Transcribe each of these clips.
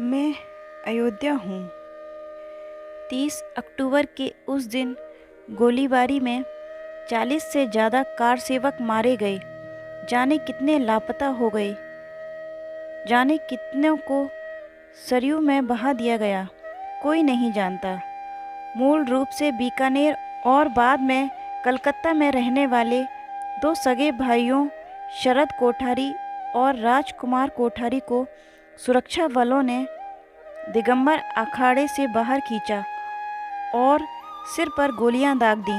मैं अयोध्या हूँ। 30 अक्टूबर के उस दिन गोलीबारी में 40 से ज़्यादा कार सेवक मारे गए। जाने कितने लापता हो गए, जाने कितनों को सरयू में बहा दिया गया, कोई नहीं जानता। मूल रूप से बीकानेर और बाद में कलकत्ता में रहने वाले दो सगे भाइयों शरद कोठारी और राजकुमार कोठारी को सुरक्षा बलों ने दिगंबर अखाड़े से बाहर खींचा और सिर पर गोलियां दाग दी।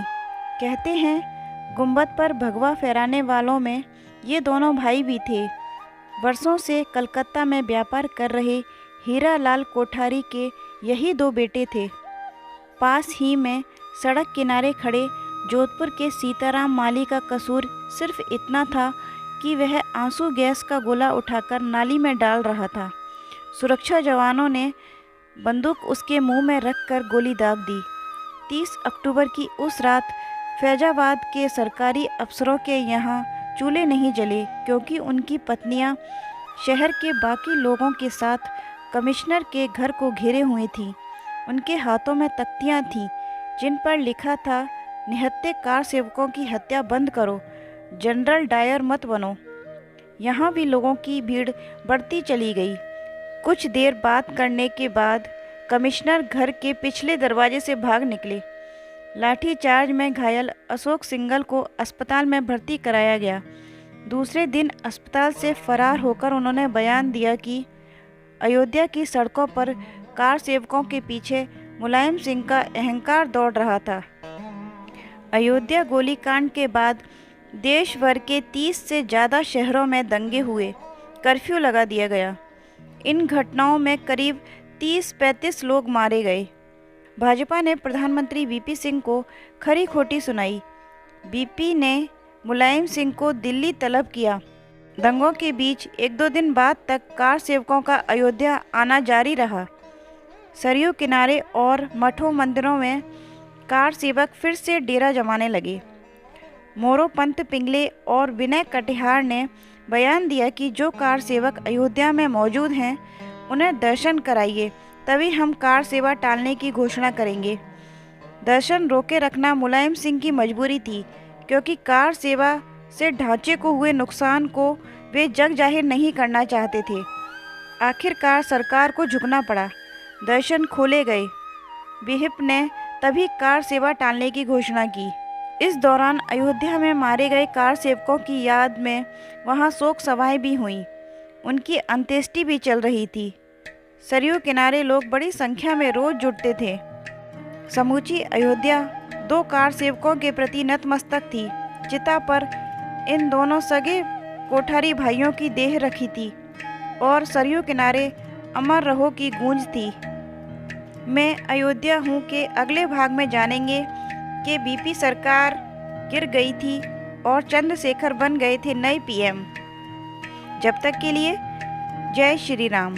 कहते हैं गुंबद पर भगवा फहराने वालों में ये दोनों भाई भी थे। वर्षों से कलकत्ता में व्यापार कर रहे हीरालाल कोठारी के यही दो बेटे थे। पास ही में सड़क किनारे खड़े जोधपुर के सीताराम माली का कसूर सिर्फ इतना था कि वह आंसू गैस का गोला उठाकर नाली में डाल रहा था। सुरक्षा जवानों ने बंदूक उसके मुंह में रखकर गोली दाग दी। 30 अक्टूबर की उस रात फैजाबाद के सरकारी अफसरों के यहाँ चूल्हे नहीं जले, क्योंकि उनकी पत्नियाँ शहर के बाकी लोगों के साथ कमिश्नर के घर को घेरे हुई थीं। उनके हाथों में तख्तियाँ थीं जिन पर लिखा था, निहत्थे कार सेवकों की हत्या बंद करो, जनरल डायर मत बनो। यहाँ भी लोगों की भीड़ बढ़ती चली गई। कुछ देर बात करने के बाद कमिश्नर घर के पिछले दरवाजे से भाग निकले। लाठीचार्ज में घायल अशोक सिंघल को अस्पताल में भर्ती कराया गया। दूसरे दिन अस्पताल से फरार होकर उन्होंने बयान दिया कि अयोध्या की सड़कों पर कार सेवकों के पीछे मुलायम सिंह का अहंकार दौड़ रहा था। अयोध्या गोलीकांड के बाद देश भर के 30 से ज़्यादा शहरों में दंगे हुए, कर्फ्यू लगा दिया गया। इन घटनाओं में करीब 30-35 लोग मारे गए। भाजपा ने प्रधानमंत्री वीपी सिंह को खरी खोटी सुनाई। वीपी ने मुलायम सिंह को दिल्ली तलब किया। दंगों के बीच 1-2 दिन बाद तक कार सेवकों का अयोध्या आना जारी रहा। सरयू किनारे और मठों मंदिरों में कार सेवक फिर से डेरा जमाने लगे। मोरोपंत पिंगले और विनय कटिहार ने बयान दिया कि जो कार सेवक अयोध्या में मौजूद हैं उन्हें दर्शन कराइए, तभी हम कार सेवा टालने की घोषणा करेंगे। दर्शन रोके रखना मुलायम सिंह की मजबूरी थी, क्योंकि कार सेवा से ढांचे को हुए नुकसान को वे जग जाहिर नहीं करना चाहते थे। आखिरकार सरकार को झुकना पड़ा। दर्शन खोले गए। विहिप ने तभी कार सेवा टालने की घोषणा की। इस दौरान अयोध्या में मारे गए कार सेवकों की याद में वहां शोक सभाएं भी हुईं। उनकी अंत्येष्टि भी चल रही थी। सरयू किनारे लोग बड़ी संख्या में रोज जुटते थे। समूची अयोध्या दो कार सेवकों के प्रति नतमस्तक थी। चिता पर इन दोनों सगे कोठारी भाइयों की देह रखी थी और सरयू किनारे अमर रहो की गूंज थी। मैं अयोध्या हूँ के अगले भाग में जानेंगे कि बीपी सरकार गिर गई थी और चंद्रशेखर बन गए थे नए पीएम। जब तक के लिए जय श्री राम।